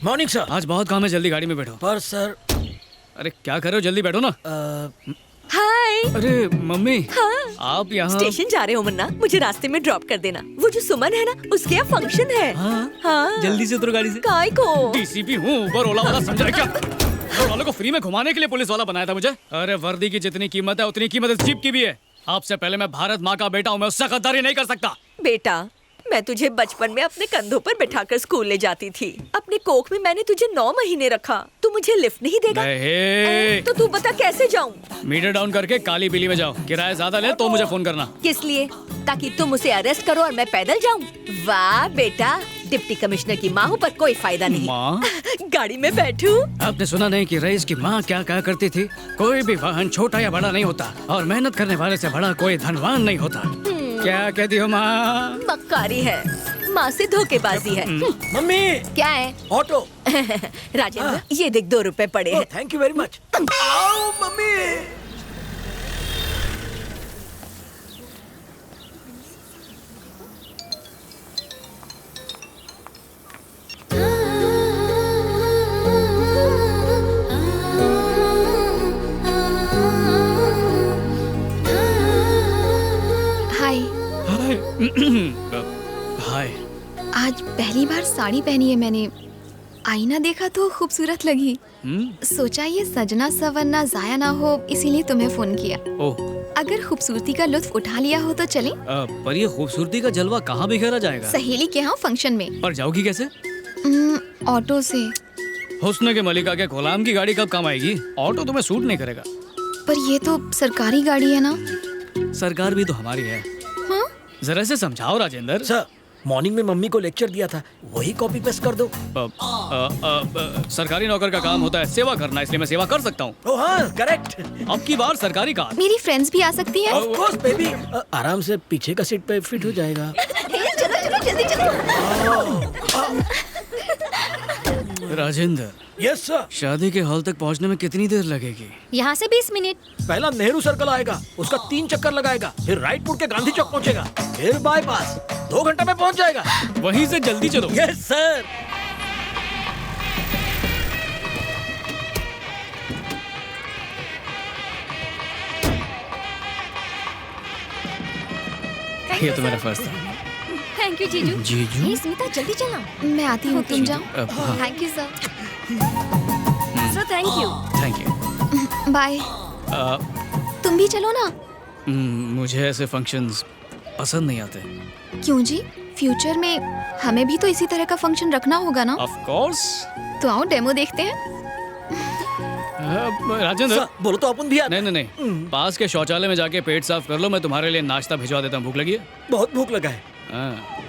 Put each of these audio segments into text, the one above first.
Morning sir. आज बहुत काम है, जल्दी गाड़ी में बैठो। पर सर। अरे क्या कर रहे हो, जल्दी बैठो ना। हाय। अरे मम्मी। हाँ। आप यहाँ? स्टेशन जा रहे हो मुन्ना, मुझे रास्ते में ड्रॉप कर देना। वो जो सुमन है ना, उसके यहाँ फंक्शन है। हाँ। जल्दी से उतरो गाड़ी से। काय को? डीसीपी हूँ, उबर ओला वाला समझा है क्या? उबर वालों को फ्री में घुमाने के लिए पुलिस वाला बनाया था मुझे। अरे वर्दी की जितनी कीमत है उतनी कीमत इस जीप की भी है। आपसे पहले मैं भारत माँ का बेटा हूँ, मैं उससे गद्दारी नहीं कर सकता। बेटा, मैं तुझे बचपन में अपने कंधों पर बिठाकर स्कूल ले जाती थी। अपने कोख में मैंने तुझे 9 महीने रखा। तू मुझे लिफ्ट नहीं देगा? नहीं। तो तू बता कैसे जाऊं? मीटर डाउन करके काली बिल्ली में जाओ। किराया ज्यादा ले तो मुझे फोन करना। किस लिए? ताकि तुम उसे अरेस्ट करो और मैं पैदल जाऊं? वाह बेटा, डिप्टी कमिश्नर की माँ हूँ पर कोई फायदा नहीं। माँ? गाड़ी में बैठू? आपने सुना नहीं कि रईस की माँ क्या कहा करती थी? कोई भी वाहन छोटा या बड़ा नहीं होता और मेहनत करने वाले से बड़ा कोई धनवान नहीं होता। क्या कहती हो माँ? मक्कारी है, माँ से धोखेबाजी है। मम्मी। क्या है? ऑटो। राजेंद्र, ये देख 2 रुपए पड़े हैं। Thank you very much. आओ मम्मी। हाय। हाय। आज पहली बार साड़ी पहनी है मैंने। आईना देखा तो खूबसूरत लगी। सोचा ये सजना सवरना जाया ना हो, इसीलिए तुम्हें फोन किया। ओह। अगर खूबसूरती का लुत्फ उठा लिया हो तो चलें? पर ये खूबसूरती का जलवा कहाँ बिखेरा जाएगा? सहेली के यहाँ फंक्शन में। पर जाओगी कैसे? ऑटो से। हुस्न के मलिका के गुलाम की गाड़ी कब काम आएगी? ऑटो तुम्हें सूट नहीं करेगा। पर ये तो सरकारी गाड़ी है ना। सरकार भी तो हमारी है। हाँ? जरा से समझाओ राजेंद्र। सर, मॉर्निंग में मम्मी को लेक्चर दिया था, वही कॉपी पेस्ट कर दो। सरकारी नौकर का काम होता है सेवा करना, इसलिए मैं सेवा कर सकता हूँ। ओह हाँ, करेक्ट। अब की बार सरकारी कार। मेरी फ्रेंड्स भी आ सकती हैं? Of course baby. आराम से पीछे का सीट पे फिट हो जाएगा। चलो चलो जल्दी चलो। Rajendra, yes sir. शादी के हॉल तक पहुँचने में कितनी देर लगेगी? यहाँ से 20 मिनट। पहला नेहरू सर्कल आएगा, उसका 3 चक्कर लगाएगा, फिर राइट मुड़ के गांधी चौक पहुंचेगा, फिर बाईपास। 2 घंटे में पहुंच जाएगा। वहीं से जल्दी चलो। Yes sir. ये तो मेरा फर्स्ट था। थैंक यू जीजू। जीजू? ए, स्मिता जल्दी चला। मैं आती हूँ, तुम जाओ। हाँ। Thank you sir. Sir thank you. Thank you. Bye. तुम भी चलो ना। मुझे ऐसे फंक्शंस पसंद नहीं आते। क्यों जी? फ्यूचर में हमें भी तो इसी तरह का फंक्शन रखना होगा ना। Of course. तो आओ डेमो देखते हैं। राजेंद्र। सर, बोलो तो अपन भी आते। नहीं नहीं नहीं, पास के शौचालय में जाके पेट साफ कर लो, मैं तुम्हारे लिए नाश्ता भिजवा देता हूँ। भूख लगी है? बहुत भूख लगा है। हाँ।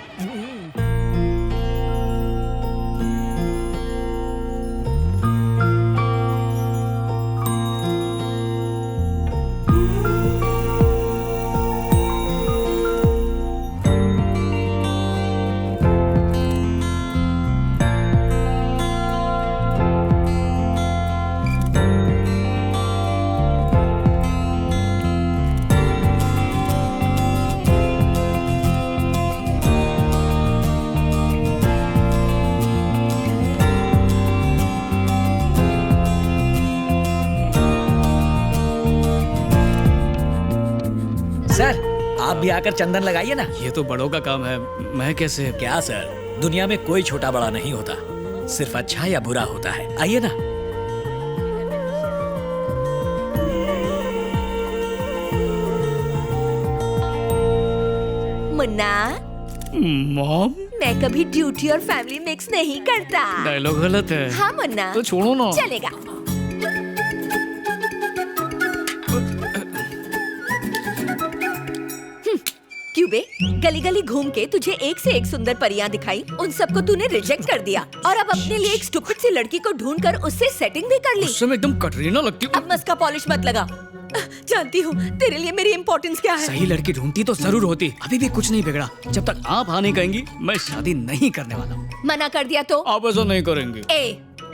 सर, आप भी आकर चंदन लगाइए ना। ये तो बड़ों का काम है, मैं कैसे? क्या सर, दुनिया में कोई छोटा बड़ा नहीं होता, सिर्फ अच्छा या बुरा होता है। आइए ना। मुन्ना, मॉम, मैं कभी ड्यूटी और फैमिली मिक्स नहीं करता। डायलॉग गलत है। हाँ मुन्ना, तो छोड़ो ना। चलेगा। क्यों बे? गली गली घूम के तुझे एक से एक सुंदर परियां दिखाई, उन सबको तूने रिजेक्ट कर दिया और अब अपने लिए एक स्टूपिड सी लड़की को ढूंढ कर उससे सेटिंग भी कर ली। उस समय एकदम कटरीना लगती हूँ। अब मस्का पॉलिश मत लगा। जानती हूँ तेरे लिए मेरी इम्पोर्टेंस क्या है। सही लड़की ढूंढती तो जरूर होती। अभी भी कुछ नहीं बिगड़ा। जब तक आप हाँ नहीं कहेंगी मैं शादी नहीं करने वाला। मना कर दिया तो? आप ऐसा नहीं करेंगे। ए,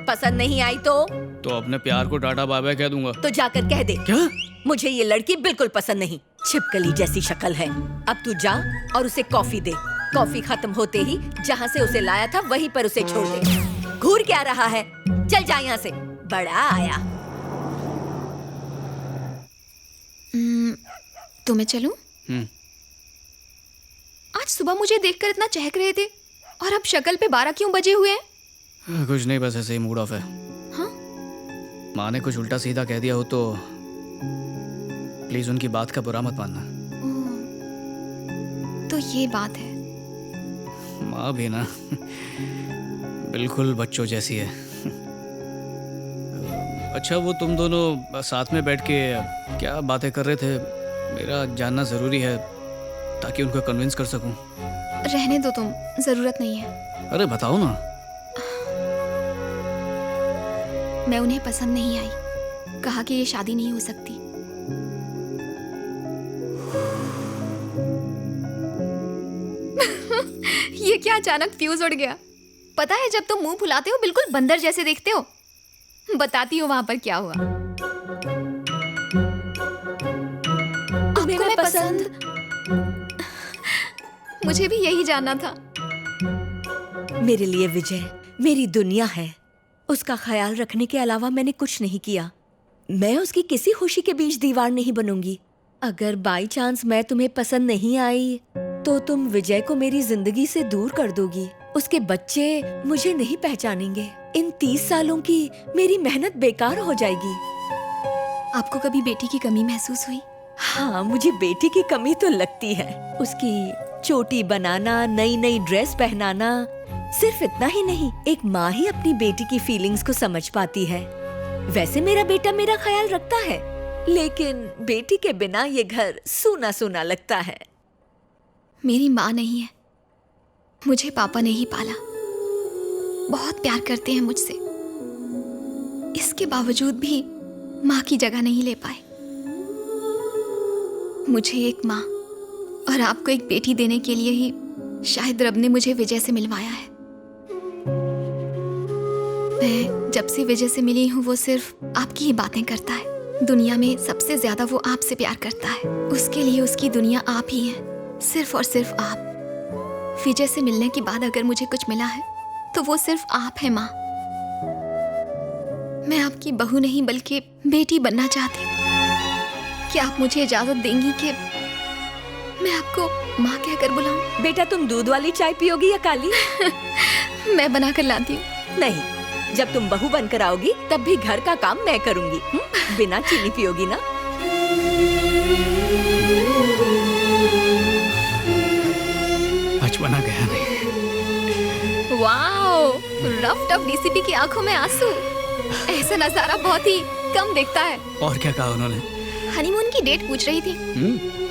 पसंद नहीं आई तो अपने प्यार को टाटा बाय बाय कह दूंगा। तो जाकर कह दे। क्या? मुझे ये लड़की बिल्कुल पसंद नहीं, छिपकली जैसी शक्ल है। अब तू जा और उसे कॉफी दे। कॉफी खत्म होते ही जहाँ से उसे लाया था वहीं पर उसे छोड़ दे। घूर क्या रहा है? चल जा यहाँ से, बड़ा आया। तो मैं चलूं? आज सुबह मुझे देखकर इतना चहक रहे थे और अब शक्ल पे 12 क्यों बजे हुए हैं? कुछ नहीं, बस ऐसे ही मूड ऑफ है। हाँ? माँ ने कुछ उल्टा सीधा कह दिया हो तो प्लीज उनकी बात का बुरा मत मानना। तो ये बात है। माँ भी ना बिल्कुल बच्चों जैसी है। अच्छा, वो तुम दोनों साथ में बैठ के क्या बातें कर रहे थे? मेरा जानना जरूरी है ताकि उनको कन्विंस कर सकूं। रहने दो तुम, जरूरत नहीं है। अरे बताओ ना। मैं उन्हें पसंद नहीं आई, कहा कि ये शादी नहीं हो सकती। ये क्या अचानक फ्यूज उड़ गया? पता है जब तुम मुंह फुलाते हो बिल्कुल बंदर जैसे दिखते हो। बताती हूँ वहां पर क्या हुआ। तुम्हें मैं पसंद? मुझे भी यही जानना था। मेरे लिए विजय मेरी दुनिया है। उसका ख्याल रखने के अलावा मैंने कुछ नहीं किया। मैं उसकी किसी खुशी के बीच दीवार नहीं बनूंगी। अगर बाई चांस मैं तुम्हें पसंद नहीं आई तो तुम विजय को मेरी जिंदगी से दूर कर दोगी। उसके बच्चे मुझे नहीं पहचानेंगे। इन 30 सालों की मेरी मेहनत बेकार हो जाएगी। आपको कभी बेटी की कमी महसूस हुई? हाँ, मुझे बेटी की कमी तो लगती है। उसकी चोटी बनाना, नई नई ड्रेस पहनाना। सिर्फ इतना ही नहीं, एक माँ ही अपनी बेटी की फीलिंग्स को समझ पाती है। वैसे मेरा बेटा मेरा ख्याल रखता है, लेकिन बेटी के बिना ये घर सूना सूना लगता है। मेरी माँ नहीं है, मुझे पापा ने ही पाला। बहुत प्यार करते हैं मुझसे। इसके बावजूद भी माँ की जगह नहीं ले पाए। मुझे एक माँ और आपको एक बेटी देने के लिए ही शायद रब ने मुझे विजय से मिलवाया है। मैं जब से विजय से मिली हूँ वो सिर्फ आपकी ही बातें करता है। दुनिया में सबसे ज्यादा वो आपसे प्यार करता है। उसके लिए उसकी दुनिया आप ही है, सिर्फ और सिर्फ आप। विजय से मिलने के बाद अगर मुझे कुछ मिला है तो वो सिर्फ आप है माँ। मैं आपकी बहू नहीं बल्कि बेटी बनना चाहती हूँ। क्या आप मुझे इजाजत देंगी कि मैं आपको माँ कहकर बुलाऊं? बेटा, तुम दूध वाली चाय पियोगी या काली? मैं बना कर लाती हूँ। नहीं, जब तुम बहू बनकर आओगी तब भी घर का काम मैं करूंगी। बिना चीनी पियोगी ना? आज बना गया नहीं। वाओ, रफ टफ डीसीपी की आंखों में आंसू। ऐसा नजारा बहुत ही कम दिखता है। और क्या कहा उन्होंने? हनीमून की डेट पूछ रही थी।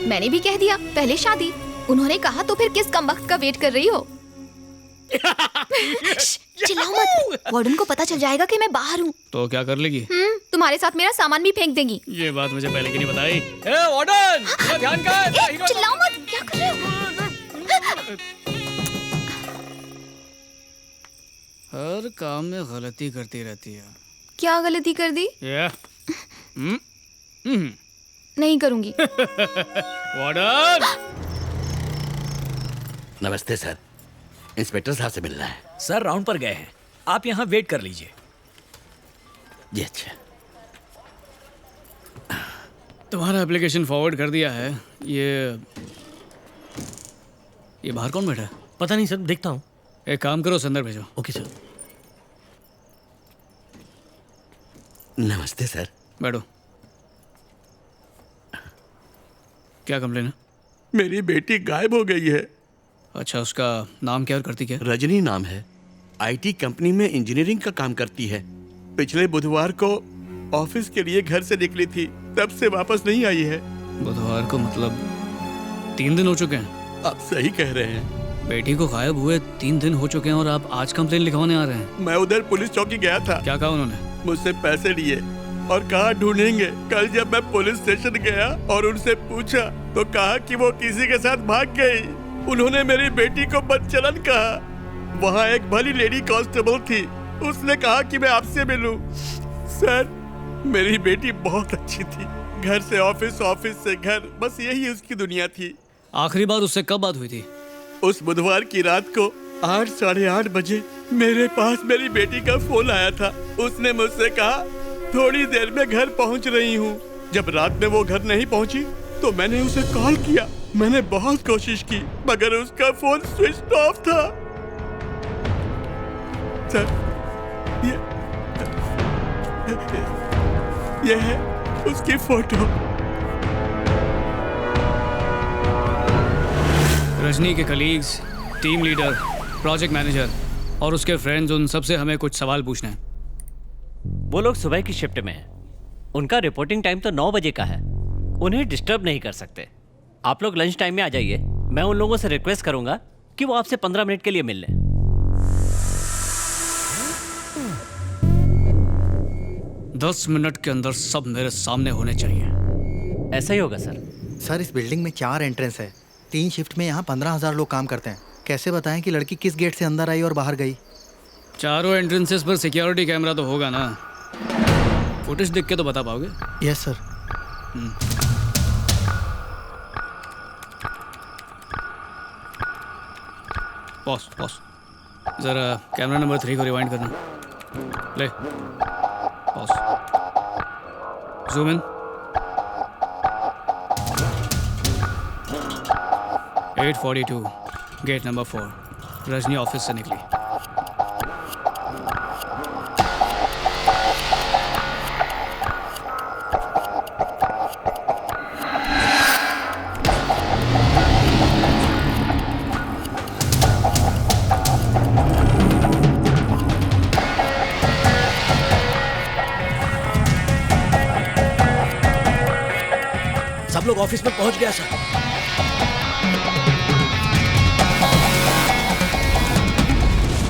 मैंने भी कह दिया पहले शादी। उन्होंने कहा तो फिर किस कमबख्त का वेट कर रही हो? चिल्लाओ मत, वार्डन को पता चल जाएगा कि मैं बाहर हूँ। तो क्या कर लेगी? तुम्हारे साथ मेरा सामान भी फेंक देंगी। ये बात मुझे पहले क्यों नहीं बताई? ए वार्डन, थोड़ा ध्यान कर। चिल्लाओ मत, क्या कर रहे हो? हर काम में गलती करती रहती है। क्या गलती कर दी? नहीं करूंगी। वार्डन! नमस्ते सर, इंस्पेक्टर साहब से मिलना है। सर राउंड पर गए हैं, आप यहाँ वेट कर लीजिए। जी अच्छा। तुम्हारा एप्लीकेशन फॉरवर्ड कर दिया है। ये बाहर कौन बैठा है? पता नहीं सर, देखता हूँ। एक काम करो, संदर भेजो। Okay sir. नमस्ते सर। बैठो। क्या कंप्लेन है? मेरी बेटी गायब हो गई है। अच्छा, उसका नाम क्या और करती क्या? रजनी नाम है। आईटी कंपनी में इंजीनियरिंग का काम करती है। पिछले बुधवार को ऑफिस के लिए घर से निकली थी, तब से वापस नहीं आई है। बुधवार को मतलब 3 दिन हो चुके हैं। आप सही कह रहे हैं। बेटी को गायब हुए 3 दिन हो चुके हैं और आप आज कंप्लेन लिखवाने आ रहे हैं। मैं उधर पुलिस चौकी गया था। क्या कहा उन्होंने? मुझसे पैसे लिए और कहा ढूंढेंगे। कल जब मैं पुलिस स्टेशन गया और उनसे पूछा तो कहा कि वो किसी के साथ भाग गई। उन्होंने मेरी बेटी को बदचलन कहा। वहाँ एक भली लेडी कांस्टेबल थी, उसने कहा कि मैं आपसे मिलूं। सर, मेरी बेटी बहुत अच्छी थी। घर से ऑफिस, ऑफिस से घर, बस यही उसकी दुनिया थी। आखिरी बार उससे कब बात हुई थी? उस बुधवार की रात को 8 साढ़े 8 बजे मेरे पास मेरी बेटी का फोन आया था। उसने मुझसे कहा थोड़ी देर में घर पहुंच रही हूँ। जब रात में वो घर नहीं पहुंची तो मैंने उसे कॉल किया। मैंने बहुत कोशिश की मगर उसका फोन स्विच ऑफ था। सर ये है उसकी फोटो। रजनी के colleagues, team leader, project manager और उसके फ्रेंड्स, उन सबसे हमें कुछ सवाल पूछने हैं। वो लोग सुबह की शिफ्ट में हैं। उनका रिपोर्टिंग टाइम तो 9 बजे का है। उन्हें डिस्टर्ब नहीं कर सकते। आप लोग लंच टाइम में आ जाइए। मैं उन लोगों से रिक्वेस्ट करूंगा कि वो आपसे 15 मिनट के लिए मिल लें। 10 मिनट के अंदर सब मेरे सामने होने चाहिए। ऐसा ही होगा सर। सर इस बिल्डिंग में 4 एंट्रेंस है। 3 शिफ्ट में यहाँ 15,000 लोग काम करते हैं। कैसे बताएं कि लड़की किस गेट से अंदर आई और बाहर गई? चारों एंट्रेंसेस पर सिक्योरिटी कैमरा तो होगा ना? फुटेज देख के तो बता पाओगे? Yes sir. पॉज जरा कैमरा नंबर 3 को रिवाइंड करना। ले pause, zoom in. 8:42 gate number 4। Rajni office से निकली। सब लोग ऑफिस में पहुंच गया सर।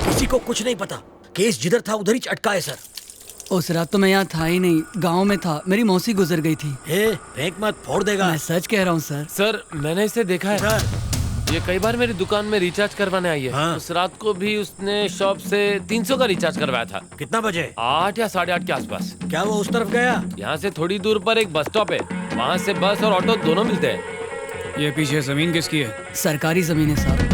किसी को कुछ नहीं पता। केस जिधर था उधर ही अटका है सर। उस रात तो मैं यहाँ था ही नहीं, गांव में था। मेरी मौसी गुजर गई थी। हे, फेंक मत, फोड़ देगा। मैं सच कह रहा हूँ सर। सर मैंने इसे देखा है। सर, ये कई बार मेरी दुकान में रिचार्ज करवाने आई है। हाँ। उस रात को भी उसने शॉप से 300 का रिचार्ज करवाया था। कितना बजे? 8 या 8:30 के आसपास। क्या वो उस तरफ गया? यहाँ से थोड़ी दूर पर एक बस स्टॉप है। वहाँ से बस और ऑटो दोनों मिलते हैं। ये पीछे जमीन किसकी है? सरकारी जमीन है साहब।